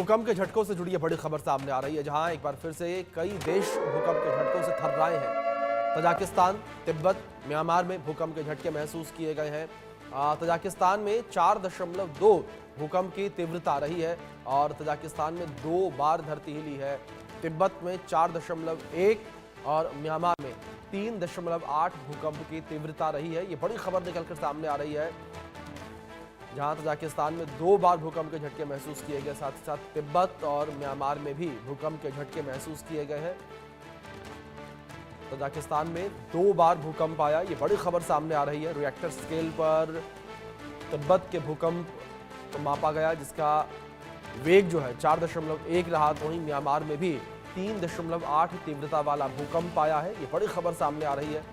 भूकंप के झटकों से जुड़ी ये बड़ी खबर सामने आ रही है, जहां एक बार फिर से कई देश भूकंप के झटकों से थर्राए हैं। तजाकिस्तान, तिब्बत, म्यांमार में भूकंप के झटके महसूस किए गए हैं। तजाकिस्तान में 4.2 भूकंप की तीव्रता रही है और तजाकिस्तान में 2 बार धरती हिली है। तिब्बत में 4.1 और म्यांमार में 3.8 भूकंप की तीव्रता रही है। ये बड़ी खबर निकलकर सामने आ रही है, जहां तजाकिस्तान में 2 बार भूकंप के झटके महसूस किए गए, साथ ही साथ तिब्बत और म्यांमार में भी भूकंप के झटके महसूस किए गए हैं। तजाकिस्तान में 2 बार भूकंप आया, ये बड़ी खबर सामने आ रही है। रिएक्टर स्केल पर तिब्बत के भूकंप को मापा गया, जिसका वेग जो है 4.1 रहा, तो वहीं म्यांमार में भी 3.8 तीव्रता वाला भूकंप आया है। ये बड़ी खबर सामने आ रही है।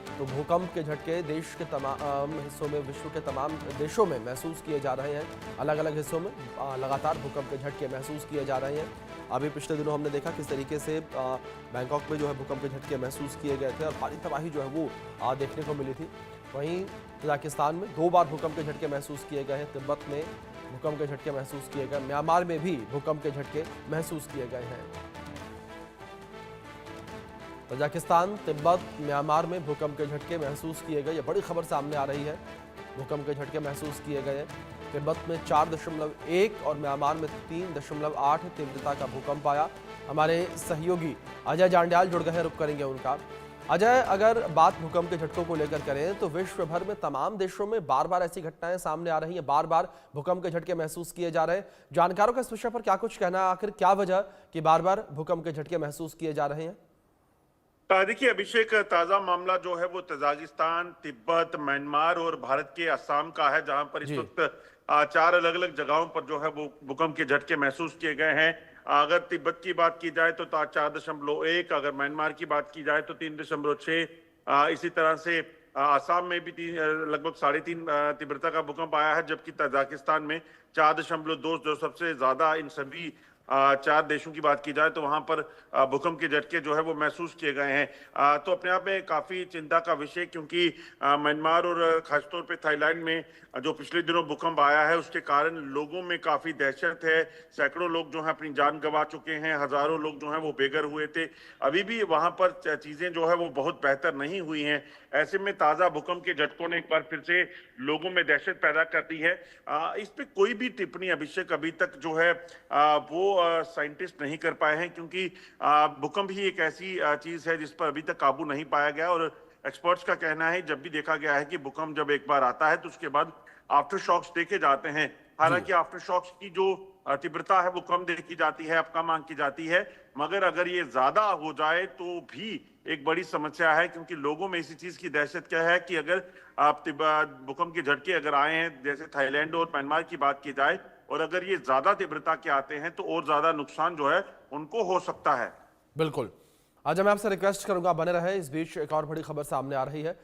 तो भूकंप के झटके देश के तमाम हिस्सों में, विश्व के तमाम देशों में महसूस किए जा रहे हैं। अलग अलग हिस्सों में लगातार भूकंप के झटके महसूस किए जा रहे हैं। अभी पिछले दिनों हमने देखा किस तरीके से बैंकॉक में जो है भूकंप के झटके महसूस किए गए थे और भारी तबाही जो है वो देखने को मिली थी। वहीं तजाकिस्तान में 2 बार भूकंप के झटके महसूस किए गए हैं। तिब्बत में भूकंप के झटके महसूस किए गए। म्यांमार में भी भूकंप के झटके महसूस किए गए हैं। तजाकिस्तान, तिब्बत, म्यांमार में भूकंप के झटके महसूस किए गए। ये बड़ी खबर सामने आ रही है। भूकंप के झटके महसूस किए गए। तिब्बत में 4.1 और म्यांमार में 3.8 तीव्रता का भूकंप आया। हमारे सहयोगी अजय जांड्याल जुड़ गए हैं, रुक करेंगे उनका। अजय, अगर बात भूकंप के झटकों को लेकर करें तो विश्व भर में तमाम देशों में बार बार ऐसी घटनाएं सामने आ रही हैं, बार बार भूकंप के झटके महसूस किए जा रहे हैं। जानकारों का इस विषय पर क्या कुछ कहना है? आखिर क्या वजह कि बार बार भूकंप के झटके महसूस किए जा रहे हैं? देखिए अभिषेक, ताजा मामला जो है वो तजाकिस्तान, तिब्बत, म्यांमार और भारत के असम का है, जहां पर इस जी। वक्त 4 अलग अलग जगहों पर जो है वो भूकंप के झटके महसूस किए गए हैं। अगर तिब्बत की बात की जाए तो 4.1, अगर म्यांमार की बात की जाए तो 3.6। इसी तरह से असम में भी लगभग 3.5 तीव्रता का भूकंप आया है, जबकि तजाकिस्तान में 4.2 जो सबसे ज्यादा इन सभी 4 देशों की बात की जाए तो वहां पर भूकंप के झटके जो है वो महसूस किए गए हैं। तो अपने आप में काफी चिंता का विषय, क्योंकि म्यांमार और खासतौर पे थाईलैंड में जो पिछले दिनों भूकंप आया है उसके कारण लोगों में काफी दहशत है। सैकड़ों लोग जो है अपनी जान गंवा चुके हैं, हजारों लोग जो है वो बेघर हुए थे। अभी भी वहां पर चीजें जो है वो बहुत बेहतर नहीं हुई हैं। ऐसे में ताजा भूकंप के झटकों ने एक बार फिर से लोगों में दहशत पैदा कर दी है। इस पे कोई भी टिप्पणी अभिषेक अभी तक जो है वो साइंटिस्ट नहीं कर पाए हैं, क्योंकि भूकंप ही एक ऐसी चीज है जिस पर अभी तक काबू नहीं पाया गया। और एक्सपर्ट्स का कहना है, जब भी देखा गया है कि भूकंप जब एक बार आता है तो उसके बाद आफ्टर शॉक्स देखे जाते हैं। जी। हालांकि आफ्टर शॉक्स की जो तीव्रता है वो कम देखी जाती है, अब कम आंकी जाती है। मगर अगर ये ज्यादा हो जाए तो भी एक बड़ी समस्या है, क्योंकि लोगों में इसी चीज की दहशत क्या है कि अगर आप भूकंप के झटके अगर आए हैं, जैसे थाईलैंड और म्यांमार की बात की जाए, और अगर ये ज्यादा तीव्रता के आते हैं तो और ज्यादा नुकसान जो है उनको हो सकता है। बिल्कुल। आज मैं आपसे रिक्वेस्ट करूंगा, बने रहे। इस बीच एक और बड़ी खबर सामने आ रही है।